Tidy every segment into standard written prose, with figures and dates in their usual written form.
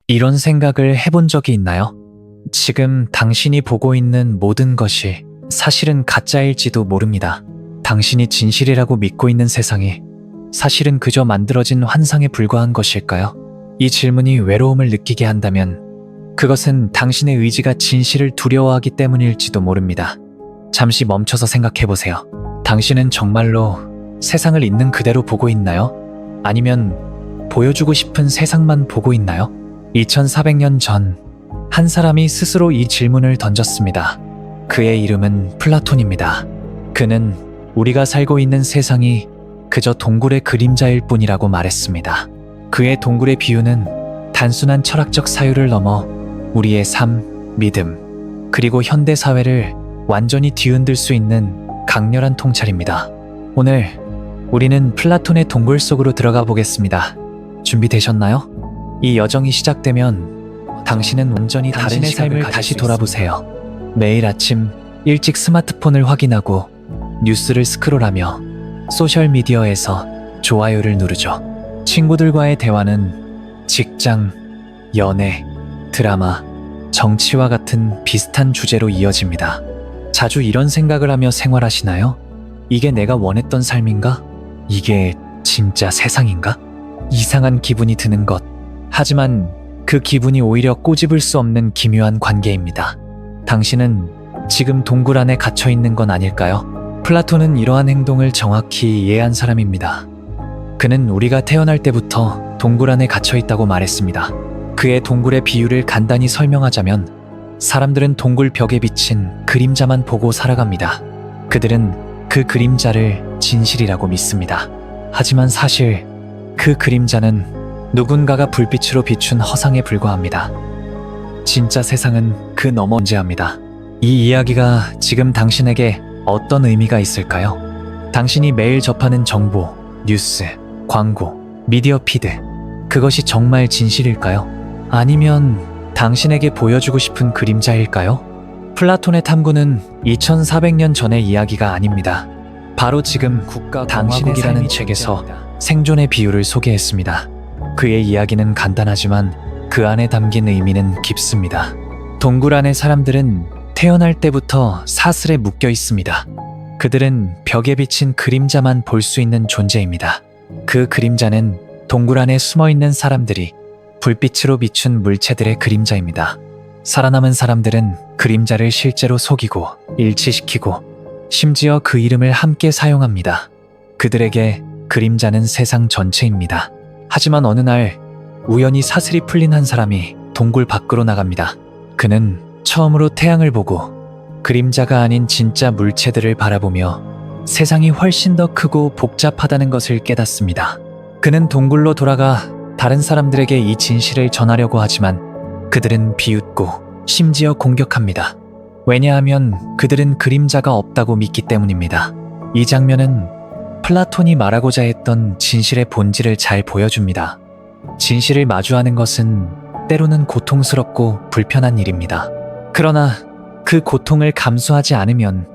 이런 생각을 해본 적이 있나요? 지금 당신이 보고 있는 모든 것이 사실은 가짜일지도 모릅니다. 당신이 진실이라고 믿고 있는 세상이 사실은 그저 만들어진 환상에 불과한 것일까요? 이 질문이 외로움을 느끼게 한다면 그것은 당신의 의지가 진실을 두려워하기 때문일지도 모릅니다. 잠시 멈춰서 생각해보세요. 당신은 정말로 세상을 있는 그대로 보고 있나요? 아니면 보여주고 싶은 세상만 보고 있나요? 2400년 전 한 사람이 스스로 이 질문을 던졌습니다. 그의 이름은 플라톤입니다. 그는 우리가 살고 있는 세상이 그저 동굴의 그림자일 뿐이라고 말했습니다. 그의 동굴의 비유는 단순한 철학적 사유를 넘어 우리의 삶, 믿음, 그리고 현대 사회를 완전히 뒤흔들 수 있는 강렬한 통찰입니다. 오늘 우리는 플라톤의 동굴 속으로 들어가 보겠습니다. 준비되셨나요? 이 여정이 시작되면 당신은 완전히 다른 삶을 다시 돌아보세요. 매일 아침 일찍 스마트폰을 확인하고 뉴스를 스크롤하며 소셜미디어에서 좋아요를 누르죠. 친구들과의 대화는 직장, 연애, 드라마, 정치와 같은 비슷한 주제로 이어집니다. 자주 이런 생각을 하며 생활하시나요? 이게 내가 원했던 삶인가? 이게 진짜 세상인가? 이상한 기분이 드는 것. 하지만 그 기분이 오히려 꼬집을 수 없는 기묘한 관계입니다. 당신은 지금 동굴 안에 갇혀 있는 건 아닐까요? 플라톤은 이러한 행동을 정확히 이해한 사람입니다. 그는 우리가 태어날 때부터 동굴 안에 갇혀 있다고 말했습니다. 그의 동굴의 비유를 간단히 설명하자면 사람들은 동굴 벽에 비친 그림자만 보고 살아갑니다. 그들은 그 그림자를 진실이라고 믿습니다. 하지만 사실 그 그림자는 누군가가 불빛으로 비춘 허상에 불과합니다. 진짜 세상은 그 너머 존재합니다. 이 이야기가 지금 당신에게 어떤 의미가 있을까요? 당신이 매일 접하는 정보, 뉴스, 광고, 미디어 피드, 그것이 정말 진실일까요? 아니면 당신에게 보여주고 싶은 그림자일까요? 플라톤의 탐구는 2400년 전의 이야기가 아닙니다. 바로 지금 당신이라는 책에서 생존의 비유를 소개했습니다. 그의 이야기는 간단하지만 그 안에 담긴 의미는 깊습니다. 동굴 안의 사람들은 태어날 때부터 사슬에 묶여 있습니다. 그들은 벽에 비친 그림자만 볼 수 있는 존재입니다. 그 그림자는 동굴 안에 숨어 있는 사람들이 불빛으로 비춘 물체들의 그림자입니다. 살아남은 사람들은 그림자를 실제로 속이고 일치시키고 심지어 그 이름을 함께 사용합니다. 그들에게 그림자는 세상 전체입니다. 하지만 어느 날 우연히 사슬이 풀린 한 사람이 동굴 밖으로 나갑니다. 그는 처음으로 태양을 보고 그림자가 아닌 진짜 물체들을 바라보며 세상이 훨씬 더 크고 복잡하다는 것을 깨닫습니다. 그는 동굴로 돌아가 다른 사람들에게 이 진실을 전하려고 하지만 그들은 비웃고 심지어 공격합니다. 왜냐하면 그들은 그림자가 없다고 믿기 때문입니다. 이 장면은 플라톤이 말하고자 했던 진실의 본질을 잘 보여줍니다. 진실을 마주하는 것은 때로는 고통스럽고 불편한 일입니다. 그러나 그 고통을 감수하지 않으면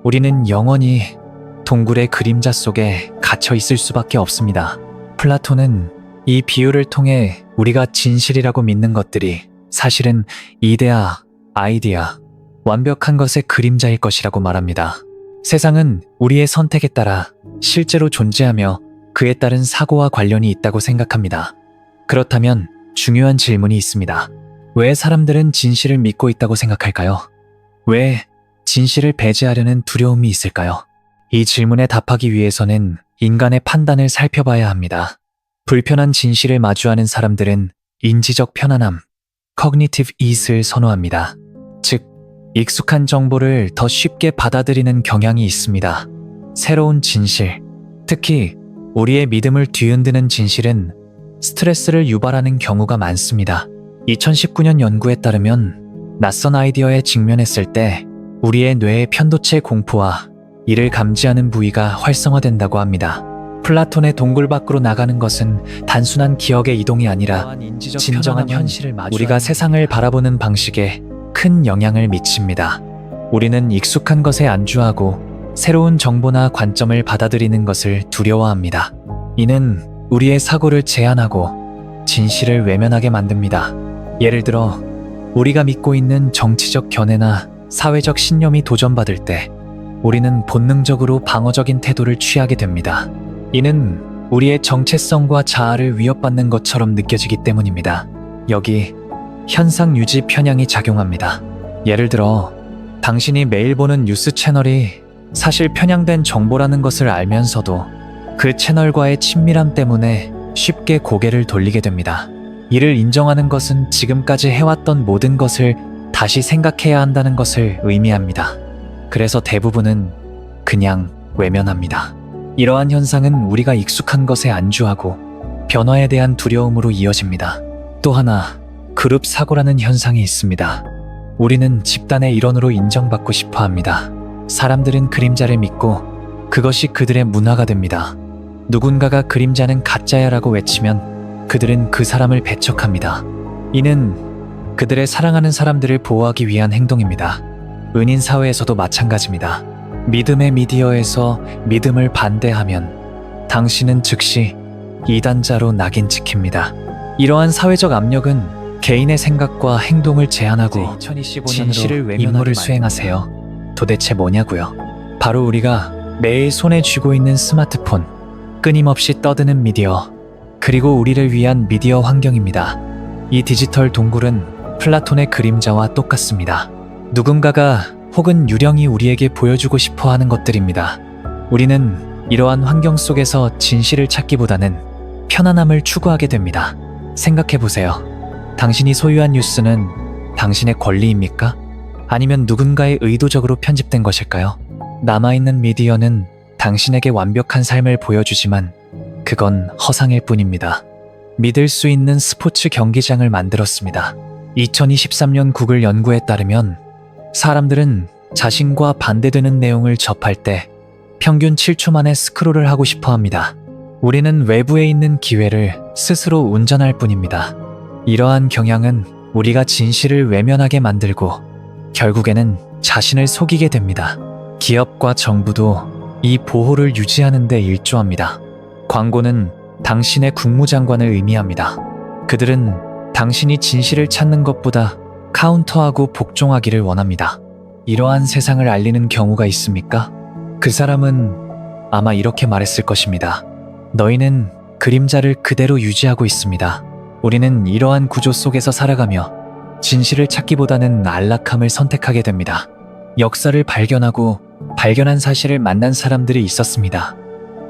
우리는 영원히 동굴의 그림자 속에 갇혀 있을 수밖에 없습니다. 플라톤은 이 비유를 통해 우리가 진실이라고 믿는 것들이 사실은 이데아, 아이디아, 완벽한 것의 그림자일 것이라고 말합니다. 세상은 우리의 선택에 따라 실제로 존재하며 그에 따른 사고와 관련이 있다고 생각합니다. 그렇다면 중요한 질문이 있습니다. 왜 사람들은 진실을 믿고 있다고 생각할까요? 왜 진실을 배제하려는 두려움이 있을까요? 이 질문에 답하기 위해서는 인간의 판단을 살펴봐야 합니다. 불편한 진실을 마주하는 사람들은 인지적 편안함, cognitive ease를 선호합니다. 즉, 익숙한 정보를 더 쉽게 받아들이는 경향이 있습니다. 새로운 진실, 특히 우리의 믿음을 뒤흔드는 진실은 스트레스를 유발하는 경우가 많습니다. 2019년 연구에 따르면 낯선 아이디어에 직면했을 때 우리의 뇌의 편도체 공포와 이를 감지하는 부위가 활성화된다고 합니다. 플라톤의 동굴 밖으로 나가는 것은 단순한 기억의 이동이 아니라 진정한 현실을 우리가 세상을 바라보는 방식에 큰 영향을 미칩니다. 우리는 익숙한 것에 안주하고 새로운 정보나 관점을 받아들이는 것을 두려워합니다. 이는 우리의 사고를 제한하고 진실을 외면하게 만듭니다. 예를 들어 우리가 믿고 있는 정치적 견해나 사회적 신념이 도전받을 때 우리는 본능적으로 방어적인 태도를 취하게 됩니다. 이는 우리의 정체성과 자아를 위협받는 것처럼 느껴지기 때문입니다. 여기 현상 유지 편향이 작용합니다. 예를 들어 당신이 매일 보는 뉴스 채널이 사실 편향된 정보라는 것을 알면서도 그 채널과의 친밀함 때문에 쉽게 고개를 돌리게 됩니다. 이를 인정하는 것은 지금까지 해왔던 모든 것을 다시 생각해야 한다는 것을 의미합니다. 그래서 대부분은 그냥 외면합니다. 이러한 현상은 우리가 익숙한 것에 안주하고 변화에 대한 두려움으로 이어집니다. 또 하나, 그룹 사고라는 현상이 있습니다. 우리는 집단의 일원으로 인정받고 싶어 합니다. 사람들은 그림자를 믿고 그것이 그들의 문화가 됩니다. 누군가가 그림자는 가짜야라고 외치면 그들은 그 사람을 배척합니다. 이는 그들의 사랑하는 사람들을 보호하기 위한 행동입니다. 은인 사회에서도 마찬가지입니다. 믿음의 미디어에서 믿음을 반대하면 당신은 즉시 이단자로 낙인 찍힙니다. 이러한 사회적 압력은 개인의 생각과 행동을 제한하고 진실을 임무를 수행하세요. 도대체 뭐냐고요? 바로 우리가 매일 손에 쥐고 있는 스마트폰, 끊임없이 떠드는 미디어, 그리고 우리를 위한 미디어 환경입니다. 이 디지털 동굴은 플라톤의 그림자와 똑같습니다. 누군가가 혹은 유령이 우리에게 보여주고 싶어 하는 것들입니다. 우리는 이러한 환경 속에서 진실을 찾기보다는 편안함을 추구하게 됩니다. 생각해보세요. 당신이 소유한 뉴스는 당신의 권리입니까? 아니면 누군가의 의도적으로 편집된 것일까요? 남아있는 미디어는 당신에게 완벽한 삶을 보여주지만 그건 허상일 뿐입니다. 믿을 수 있는 스포츠 경기장을 만들었습니다. 2023년 구글 연구에 따르면 사람들은 자신과 반대되는 내용을 접할 때 평균 7초 만에 스크롤을 하고 싶어 합니다. 우리는 외부에 있는 기회를 스스로 운전할 뿐입니다. 이러한 경향은 우리가 진실을 외면하게 만들고 결국에는 자신을 속이게 됩니다. 기업과 정부도 이 보호를 유지하는 데 일조합니다. 광고는 당신의 국무장관을 의미합니다. 그들은 당신이 진실을 찾는 것보다 카운터하고 복종하기를 원합니다. 이러한 세상을 알리는 경우가 있습니까? 그 사람은 아마 이렇게 말했을 것입니다. 너희는 그림자를 그대로 유지하고 있습니다. 우리는 이러한 구조 속에서 살아가며 진실을 찾기보다는 안락함을 선택하게 됩니다. 역사를 발견한 사실을 만난 사람들이 있었습니다.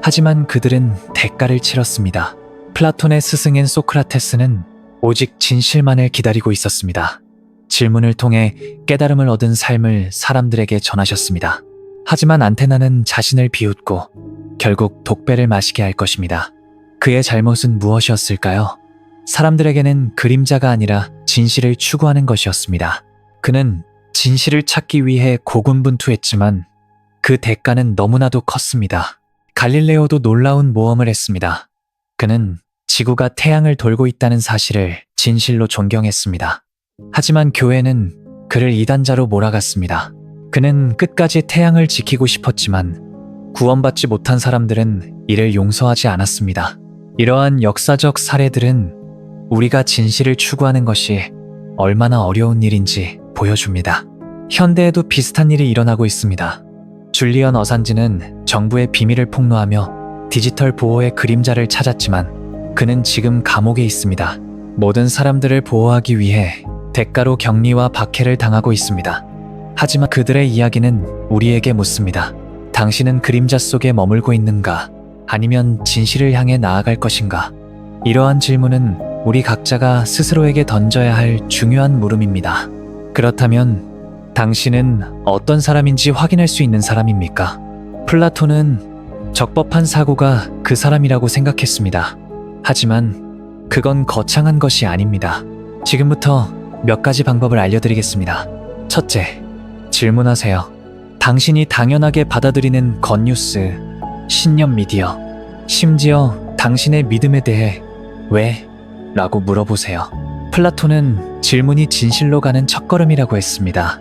하지만 그들은 대가를 치렀습니다. 플라톤의 스승인 소크라테스는 오직 진실만을 기다리고 있었습니다. 질문을 통해 깨달음을 얻은 삶을 사람들에게 전하셨습니다. 하지만 안테나는 자신을 비웃고 결국 독배를 마시게 할 것입니다. 그의 잘못은 무엇이었을까요? 사람들에게는 그림자가 아니라 진실을 추구하는 것이었습니다. 그는 진실을 찾기 위해 고군분투했지만 그 대가는 너무나도 컸습니다. 갈릴레오도 놀라운 모험을 했습니다. 그는 지구가 태양을 돌고 있다는 사실을 진실로 존경했습니다. 하지만 교회는 그를 이단자로 몰아갔습니다. 그는 끝까지 태양을 지키고 싶었지만 구원받지 못한 사람들은 이를 용서하지 않았습니다. 이러한 역사적 사례들은 우리가 진실을 추구하는 것이 얼마나 어려운 일인지 보여줍니다. 현대에도 비슷한 일이 일어나고 있습니다. 줄리언 어산지는 정부의 비밀을 폭로하며 디지털 보호의 그림자를 찾았지만 그는 지금 감옥에 있습니다. 모든 사람들을 보호하기 위해 대가로 격리와 박해를 당하고 있습니다. 하지만 그들의 이야기는 우리에게 묻습니다. 당신은 그림자 속에 머물고 있는가? 아니면 진실을 향해 나아갈 것인가? 이러한 질문은 우리 각자가 스스로에게 던져야 할 중요한 물음입니다. 그렇다면 당신은 어떤 사람인지 확인할 수 있는 사람입니까? 플라톤은 적법한 사고가 그 사람이라고 생각했습니다. 하지만 그건 거창한 것이 아닙니다. 지금부터 몇 가지 방법을 알려드리겠습니다. 첫째, 질문하세요. 당신이 당연하게 받아들이는 겉뉴스, 신념 미디어, 심지어 당신의 믿음에 대해 왜? 라고 물어보세요. 플라톤은 질문이 진실로 가는 첫걸음이라고 했습니다.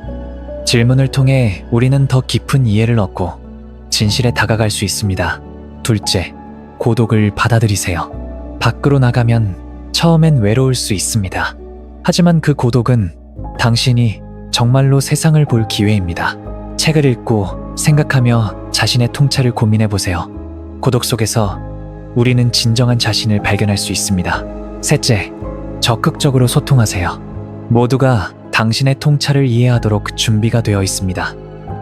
질문을 통해 우리는 더 깊은 이해를 얻고 진실에 다가갈 수 있습니다. 둘째, 고독을 받아들이세요. 밖으로 나가면 처음엔 외로울 수 있습니다. 하지만 그 고독은 당신이 정말로 세상을 볼 기회입니다. 책을 읽고 생각하며 자신의 통찰을 고민해 보세요. 고독 속에서 우리는 진정한 자신을 발견할 수 있습니다. 셋째, 적극적으로 소통하세요. 모두가 당신의 통찰을 이해하도록 준비가 되어 있습니다.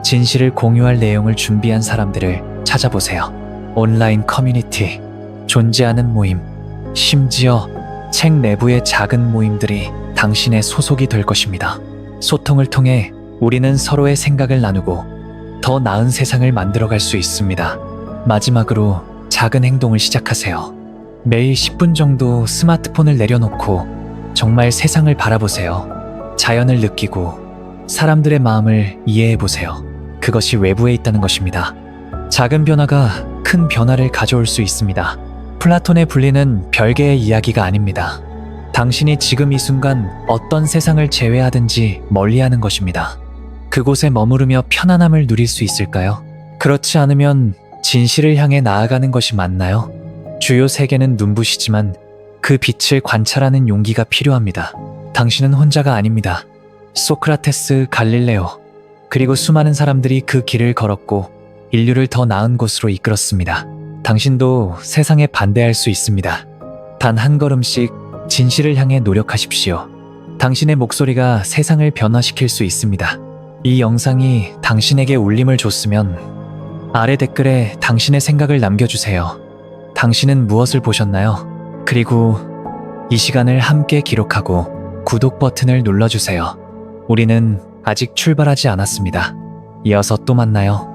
진실을 공유할 내용을 준비한 사람들을 찾아보세요. 온라인 커뮤니티, 존재하는 모임, 심지어 책 내부의 작은 모임들이 당신의 소속이 될 것입니다. 소통을 통해 우리는 서로의 생각을 나누고 더 나은 세상을 만들어갈 수 있습니다. 마지막으로 작은 행동을 시작하세요. 매일 10분 정도 스마트폰을 내려놓고 정말 세상을 바라보세요. 자연을 느끼고 사람들의 마음을 이해해 보세요. 그것이 외부에 있다는 것입니다. 작은 변화가 큰 변화를 가져올 수 있습니다. 플라톤의 분리는 별개의 이야기가 아닙니다. 당신이 지금 이 순간 어떤 세상을 제외하든지 멀리하는 것입니다. 그곳에 머무르며 편안함을 누릴 수 있을까요? 그렇지 않으면 진실을 향해 나아가는 것이 맞나요? 주요 세계는 눈부시지만 그 빛을 관찰하는 용기가 필요합니다. 당신은 혼자가 아닙니다. 소크라테스, 갈릴레오, 그리고 수많은 사람들이 그 길을 걸었고 인류를 더 나은 곳으로 이끌었습니다. 당신도 세상에 반대할 수 있습니다. 단 한 걸음씩 진실을 향해 노력하십시오. 당신의 목소리가 세상을 변화시킬 수 있습니다. 이 영상이 당신에게 울림을 줬으면 아래 댓글에 당신의 생각을 남겨주세요. 당신은 무엇을 보셨나요? 그리고 이 시간을 함께 기록하고 구독 버튼을 눌러주세요. 우리는 아직 출발하지 않았습니다. 이어서 또 만나요.